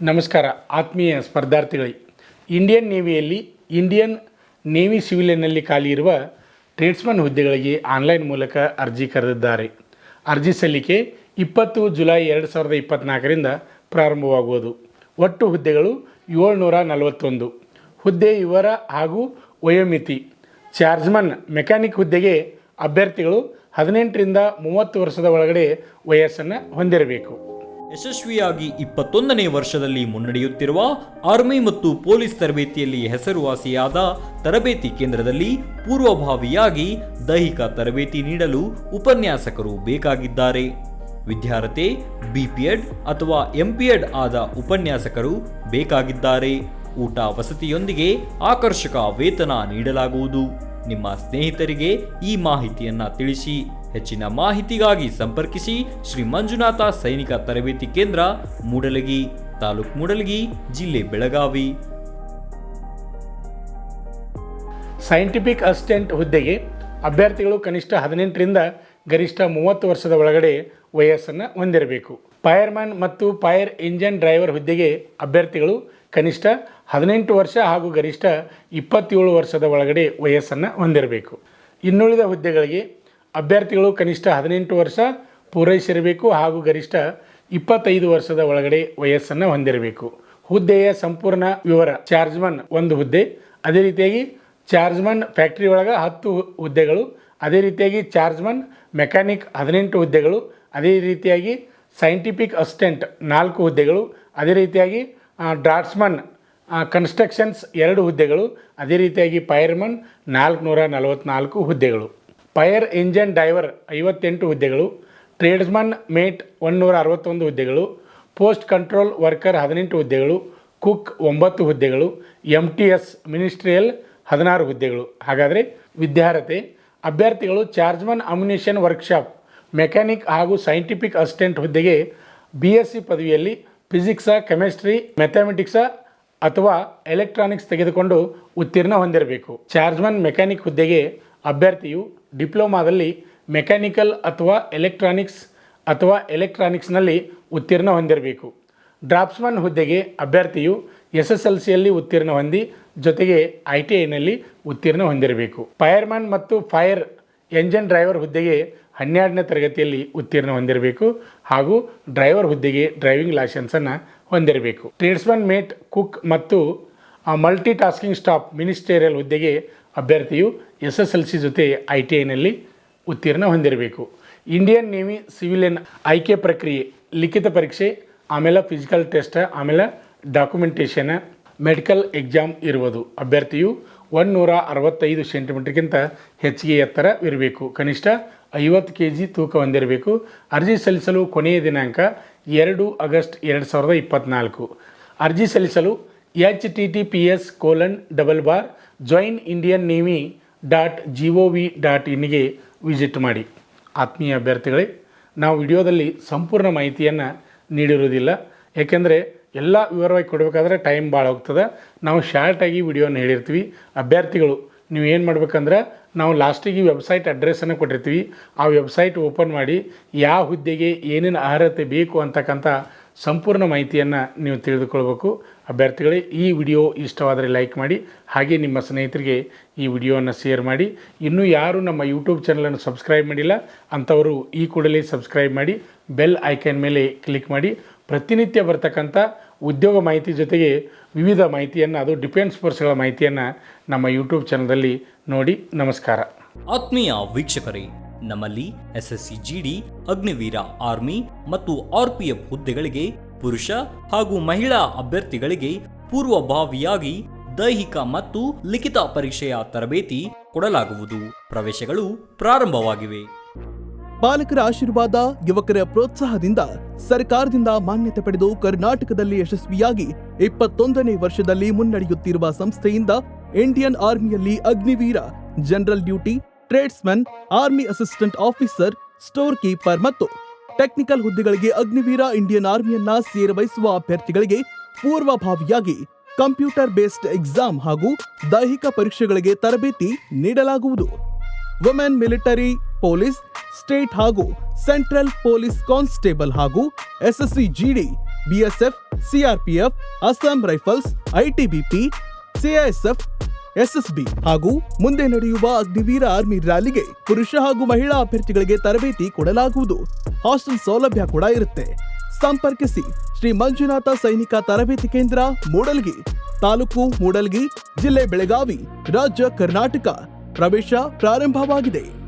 ನಮಸ್ಕಾರ ಆತ್ಮೀಯ ಸ್ಪರ್ಧಾರ್ಥಿಗಳಿಗೆ. Indian navy ಸಿವಿಲಿಯನ್ನಲ್ಲಿ ಖಾಲಿ ಇರುವ ಟ್ರೇಡ್ಸ್ಮನ್ ಹುದ್ದೆಗಳಿಗೆ ಆನ್ಲೈನ್ ಮೂಲಕ ಅರ್ಜಿ ಕರೆದಿದ್ದಾರೆ. ಅರ್ಜಿ ಸಲ್ಲಿಕೆ 20 ಜುಲೈ 2024ರಿಂದ ಪ್ರಾರಂಭವಾಗುವುದು. ಒಟ್ಟು ಹುದ್ದೆಗಳು 741. ಹುದ್ದೆ ವಿವರ ಹಾಗೂ ವಯೋಮಿತಿ. ಚಾರ್ಜ್ಮನ್ ಮೆಕ್ಯಾನಿಕ್ ಹುದ್ದೆಗೆ ಅಭ್ಯರ್ಥಿಗಳು 18 ರಿಂದ 30 ವರ್ಷದ ಒಳಗಡೆ ವಯಸ್ಸನ್ನು ಹೊಂದಿರಬೇಕು. ಯಶಸ್ವಿಯಾಗಿ 21ನೇ ವರ್ಷದಲ್ಲಿ ಮುನ್ನಡೆಯುತ್ತಿರುವ ಆರ್ಮಿ ಮತ್ತು ಪೊಲೀಸ್ ತರಬೇತಿಯಲ್ಲಿ ಹೆಸರುವಾಸಿಯಾದ ತರಬೇತಿ ಕೇಂದ್ರದಲ್ಲಿ ಪೂರ್ವಭಾವಿಯಾಗಿ ದೈಹಿಕ ತರಬೇತಿ ನೀಡಲು ಉಪನ್ಯಾಸಕರು ಬೇಕಾಗಿದ್ದಾರೆ. ವಿದ್ಯಾರ್ಥಿ ಬಿಪಿಎಡ್ ಅಥವಾ ಎಂಪಿಎಡ್ ಆದ ಉಪನ್ಯಾಸಕರು ಬೇಕಾಗಿದ್ದಾರೆ. ಊಟ ವಸತಿಯೊಂದಿಗೆ ಆಕರ್ಷಕ ವೇತನ ನೀಡಲಾಗುವುದು. ನಿಮ್ಮ ಸ್ನೇಹಿತರಿಗೆ ಈ ಮಾಹಿತಿಯನ್ನ ತಿಳಿಸಿ. ಹೆಚ್ಚಿನ ಮಾಹಿತಿಗಾಗಿ ಸಂಪರ್ಕಿಸಿ ಶ್ರೀ ಮಂಜುನಾಥ ಸೈನಿಕ ತರಬೇತಿ ಕೇಂದ್ರ, ಮೂಡಲಗಿ, ತಾಲೂಕು ಮೂಡಲಗಿ, ಜಿಲ್ಲೆ ಬೆಳಗಾವಿ. ಸೈಂಟಿಫಿಕ್ ಅಸಿಸ್ಟೆಂಟ್ ಹುದ್ದೆಗೆ ಅಭ್ಯರ್ಥಿಗಳು ಕನಿಷ್ಠ 18 ರಿಂದ ಗರಿಷ್ಠ 30 ವರ್ಷದ ಒಳಗಡೆ ವಯಸ್ಸನ್ನು ಹೊಂದಿರಬೇಕು. ಫೈರ್ಮ್ಯಾನ್ ಮತ್ತು ಫೈರ್ ಇಂಜಿನ್ ಡ್ರೈವರ್ ಹುದ್ದೆಗೆ ಅಭ್ಯರ್ಥಿಗಳು ಕನಿಷ್ಠ 18 ವರ್ಷ ಹಾಗೂ ಗರಿಷ್ಠ 27 ವರ್ಷದ ಒಳಗಡೆ ವಯಸ್ಸನ್ನು ಹೊಂದಿರಬೇಕು. ಇನ್ನುಳಿದ ಹುದ್ದೆಗಳಿಗೆ ಅಭ್ಯರ್ಥಿಗಳು ಕನಿಷ್ಠ 18 ವರ್ಷ ಪೂರೈಸಿರಬೇಕು ಹಾಗೂ ಗರಿಷ್ಠ 25 ವರ್ಷದ ಒಳಗಡೆ ವಯಸ್ಸನ್ನು ಹೊಂದಿರಬೇಕು. ಹುದ್ದೆಯ ಸಂಪೂರ್ಣ ವಿವರ. ಚಾರ್ಜ್ಮನ್ 1 ಹುದ್ದೆ, ಅದೇ ರೀತಿಯಾಗಿ ಚಾರ್ಜ್ಮನ್ ಫ್ಯಾಕ್ಟ್ರಿ ಒಳಗೆ 10 ಹುದ್ದೆಗಳು, ಅದೇ ರೀತಿಯಾಗಿ ಚಾರ್ಜ್ಮನ್ ಮೆಕ್ಯಾನಿಕ್ 18 ಹುದ್ದೆಗಳು, ಅದೇ ರೀತಿಯಾಗಿ ಸೈಂಟಿಫಿಕ್ ಅಸಿಸ್ಟೆಂಟ್ 4 ಹುದ್ದೆಗಳು, ಅದೇ ರೀತಿಯಾಗಿ ಡ್ರಾಫ್ಟ್ಸ್ಮನ್ ಕನ್ಸ್ಟ್ರಕ್ಷನ್ಸ್ 2 ಹುದ್ದೆಗಳು, ಅದೇ ರೀತಿಯಾಗಿ ಫೈರ್ಮನ್ 444 ಹುದ್ದೆಗಳು, ಫೈರ್ ಇಂಜಿನ್ ಡ್ರೈವರ್ 58 ಹುದ್ದೆಗಳು, ಟ್ರೇಡ್ಸ್ಮನ್ ಮೇಟ್ 161 ಹುದ್ದೆಗಳು, ಪೋಸ್ಟ್ ಕಂಟ್ರೋಲ್ ವರ್ಕರ್ 18 ಹುದ್ದೆಗಳು, ಕುಕ್ 9 ಹುದ್ದೆಗಳು, MTS ಮಿನಿಸ್ಟ್ರಿಯಲ್ 16 ಹುದ್ದೆಗಳು. ಹಾಗಾದರೆ ವಿದ್ಯಾರ್ಹತೆ ಅಭ್ಯರ್ಥಿಗಳು ಚಾರ್ಜ್ಮನ್ ಅಮ್ಯುನಿಷನ್ ವರ್ಕ್ಶಾಪ್ ಮೆಕ್ಯಾನಿಕ್ ಹಾಗೂ ಸೈಂಟಿಫಿಕ್ ಅಸಿಸ್ಟೆಂಟ್ ಹುದ್ದೆಗೆ BSc ಪದವಿಯಲ್ಲಿ ಫಿಸಿಕ್ಸ, ಕೆಮಿಸ್ಟ್ರಿ, ಮ್ಯಾಥಮೆಟಿಕ್ಸ ಅಥವಾ ಎಲೆಕ್ಟ್ರಾನಿಕ್ಸ್ ತೆಗೆದುಕೊಂಡು ಉತ್ತೀರ್ಣ ಹೊಂದಿರಬೇಕು. ಚಾರ್ಜ್ಮನ್ ಮೆಕ್ಯಾನಿಕ್ ಹುದ್ದೆಗೆ ಅಭ್ಯರ್ಥಿಯು ಡಿಪ್ಲೊಮಾದಲ್ಲಿ ಮೆಕ್ಯಾನಿಕಲ್ ಅಥವಾ ಎಲೆಕ್ಟ್ರಾನಿಕ್ಸ್ನಲ್ಲಿ ಉತ್ತೀರ್ಣ ಹೊಂದಿರಬೇಕು. ಡ್ರಾಫ್ಟ್ಸ್ಮನ್ ಹುದ್ದೆಗೆ ಅಭ್ಯರ್ಥಿಯು SSLCಯಲ್ಲಿ ಉತ್ತೀರ್ಣ ಹೊಂದಿ ಜೊತೆಗೆ ITIನಲ್ಲಿ ಉತ್ತೀರ್ಣ ಹೊಂದಿರಬೇಕು. ಫೈರ್ಮ್ಯಾನ್ ಮತ್ತು ಫೈರ್ ಎಂಜಿನ್ ಡ್ರೈವರ್ ಹುದ್ದೆಗೆ 12ನೇ ತರಗತಿಯಲ್ಲಿ ಉತ್ತೀರ್ಣ ಹೊಂದಿರಬೇಕು ಹಾಗೂ ಡ್ರೈವರ್ ಹುದ್ದೆಗೆ ಡ್ರೈವಿಂಗ್ ಲೈಸೆನ್ಸನ್ನು ಹೊಂದಿರಬೇಕು. ಟ್ರೇಡ್ಸ್ಮನ್ ಮೇಟ್, ಕುಕ್ ಮತ್ತು ಮಲ್ಟಿ ಟಾಸ್ಕಿಂಗ್ ಸ್ಟಾಫ್ ಮಿನಿಸ್ಟೇರಿಯಲ್ ಹುದ್ದೆಗೆ ಅಭ್ಯರ್ಥಿಯು SSLC ಜೊತೆ ITIನಲ್ಲಿ ಉತ್ತೀರ್ಣ ಹೊಂದಿರಬೇಕು. ಇಂಡಿಯನ್ ನೇವಿ ಸಿವಿಲಿಯನ್ ಆಯ್ಕೆ ಪ್ರಕ್ರಿಯೆ ಲಿಖಿತ ಪರೀಕ್ಷೆ, ಆಮೇಲೆ ಫಿಸಿಕಲ್ ಟೆಸ್ಟ್, ಆಮೇಲೆ ಡಾಕ್ಯುಮೆಂಟೇಷನ್, ಮೆಡಿಕಲ್ ಎಕ್ಸಾಮ್ ಇರುವುದು. ಅಭ್ಯರ್ಥಿಯು 165 ಸೆಂಟಿಮೀಟರ್ಗಿಂತ ಹೆಚ್ಚಿಗೆ ಎತ್ತರವಿರಬೇಕು. ಕನಿಷ್ಠ 50 kg ತೂಕ ಹೊಂದಿರಬೇಕು. ಅರ್ಜಿ ಸಲ್ಲಿಸಲು ಕೊನೆಯ ದಿನಾಂಕ 2 ಆಗಸ್ಟ್ 2024. ಅರ್ಜಿ ಸಲ್ಲಿಸಲು https://joinindiannavy.gov.in ವಿಸಿಟ್ ಮಾಡಿ. ಆತ್ಮೀಯ ಅಭ್ಯರ್ಥಿಗಳೇ, ನಾವು ವಿಡಿಯೋದಲ್ಲಿ ಸಂಪೂರ್ಣ ಮಾಹಿತಿಯನ್ನು ನೀಡಿರುವುದಿಲ್ಲ. ಏಕೆಂದರೆ ಎಲ್ಲ ವಿವರವಾಗಿ ಕೊಡಬೇಕಾದ್ರೆ ಟೈಮ್ ಭಾಳ ಹೋಗ್ತದೆ. ನಾವು ಶಾರ್ಟಾಗಿ ವಿಡಿಯೋನ ಹೇಳಿರ್ತೀವಿ. ಅಭ್ಯರ್ಥಿಗಳು ನೀವು ಏನು ಮಾಡ್ಬೇಕಂದ್ರೆ, ನಾವು ಲಾಸ್ಟಿಗೆ ವೆಬ್ಸೈಟ್ ಅಡ್ರೆಸ್ಸನ್ನು ಕೊಟ್ಟಿರ್ತೀವಿ. ಆ ವೆಬ್ಸೈಟ್ ಓಪನ್ ಮಾಡಿ ಯಾವ ಹುದ್ದೆಗೆ ಏನೇನು ಅರ್ಹತೆ ಬೇಕು ಅಂತಕ್ಕಂಥ ಸಂಪೂರ್ಣ ಮಾಹಿತಿಯನ್ನು ನೀವು ತಿಳಿದುಕೊಳ್ಬೇಕು. ಅಭ್ಯರ್ಥಿಗಳೇ, ಈ ವಿಡಿಯೋ ಇಷ್ಟವಾದರೆ ಲೈಕ್ ಮಾಡಿ, ಹಾಗೆ ನಿಮ್ಮ ಸ್ನೇಹಿತರಿಗೆ ಈ ವಿಡಿಯೋವನ್ನು ಶೇರ್ ಮಾಡಿ. ಇನ್ನೂ ಯಾರು ನಮ್ಮ ಯೂಟ್ಯೂಬ್ ಚಾನಲನ್ನು ಸಬ್ಸ್ಕ್ರೈಬ್ ಮಾಡಿಲ್ಲ ಅಂಥವರು ಈ ಕೂಡಲೇ ಸಬ್ಸ್ಕ್ರೈಬ್ ಮಾಡಿ, ಬೆಲ್ ಐಕಾನ್ ಮೇಲೆ ಕ್ಲಿಕ್ ಮಾಡಿ. ಪ್ರತಿನಿತ್ಯ ಬರ್ತಕ್ಕಂಥ ಉದ್ಯೋಗ ಮಾಹಿತಿ ಜೊತೆಗೆ ವಿವಿಧ ಮಾಹಿತಿಯನ್ನು, ಅದು ಡಿಫೆನ್ಸ್ ಫೋರ್ಸ್ಗಳ ಮಾಹಿತಿಯನ್ನು ನಮ್ಮ ಯೂಟ್ಯೂಬ್ ಚಾನಲಲ್ಲಿ ನೋಡಿ. ನಮಸ್ಕಾರ. ಆತ್ಮೀಯ ವೀಕ್ಷಕರೇ, ನಮ್ಮಲ್ಲಿ SSC GD, ಅಗ್ನಿವೀರ, ಆರ್ಮಿ ಮತ್ತು RPF ಹುದ್ದೆಗಳಿಗೆ ಪುರುಷ ಹಾಗೂ ಮಹಿಳಾ ಅಭ್ಯರ್ಥಿಗಳಿಗೆ ಪೂರ್ವಭಾವಿಯಾಗಿ ದೈಹಿಕ ಮತ್ತು ಲಿಖಿತ ಪರೀಕ್ಷೆಯ ತರಬೇತಿ ಕೊಡಲಾಗುವುದು. ಪ್ರವೇಶಗಳು ಪ್ರಾರಂಭವಾಗಿವೆ. ಪಾಲಕರ ಆಶೀರ್ವಾದ, ಯುವಕರ ಪ್ರೋತ್ಸಾಹದಿಂದ ಸರ್ಕಾರದಿಂದ ಮಾನ್ಯತೆ ಪಡೆದು ಕರ್ನಾಟಕದಲ್ಲಿ ಯಶಸ್ವಿಯಾಗಿ 21ನೇ ವರ್ಷದಲ್ಲಿ ಮುನ್ನಡೆಯುತ್ತಿರುವ ಸಂಸ್ಥೆಯಿಂದ ಇಂಡಿಯನ್ ಆರ್ಮಿಯಲ್ಲಿ Agniveer, general duty, tradesman, army assistant officer, store keeper ಮತ್ತು ಟೆಕ್ನಿಕಲ್ ಹುದ್ದೆಗಳಿಗೆ ಅಗ್ನಿವೀರ ಇಂಡಿಯನ್ ಆರ್ಮಿಯನ್ನ ಸೇರಬಯಸುವ ಅಭ್ಯರ್ಥಿಗಳಿಗೆ ಪೂರ್ವಭಾವಿಯಾಗಿ ಕಂಪ್ಯೂಟರ್ ಬೇಸ್ಡ್ ಎಕ್ಸಾಮ್ ಹಾಗೂ ದೈಹಿಕ ಪರೀಕ್ಷೆಗಳಿಗೆ ತರಬೇತಿ ನೀಡಲಾಗುವುದು. ವುಮೆನ್ ಮಿಲಿಟರಿ, ಪೊಲೀಸ್, ಸ್ಟೇಟ್ ಹಾಗೂ ಸೆಂಟ್ರಲ್ ಪೊಲೀಸ್ ಕಾನ್ಸ್ಟೇಬಲ್ ಹಾಗೂ SSC GD BSF, CRPF, Assam rifles, ITBP, CISF, SSB ಹಾಗೂ ಮುಂದೆ ನಡೆಯುವ ಅಗ್ನಿವೀರ ಆರ್ಮಿ ರ್ಯಾಲಿಗೆ ಪುರುಷ ಹಾಗೂ ಮಹಿಳಾ ಅಭ್ಯರ್ಥಿಗಳಿಗೆ ತರಬೇತಿ ಕೊಡಲಾಗುವುದು. ಹಾಸ್ಟೆಲ್ ಸೌಲಭ್ಯ ಕೂಡ ಇರುತ್ತೆ. ಸಂಪರ್ಕಿಸಿ ಶ್ರೀ ಮಂಜುನಾಥ ಸೈನಿಕ ತರಬೇತಿ ಕೇಂದ್ರ, ಮೂಡಲ್ಗಿ, ತಾಲೂಕು ಮೂಡಲ್ಗಿ, ಜಿಲ್ಲೆ ಬೆಳಗಾವಿ, ರಾಜ್ಯ ಕರ್ನಾಟಕ. ಪ್ರವೇಶ ಪ್ರಾರಂಭವಾಗಿದೆ.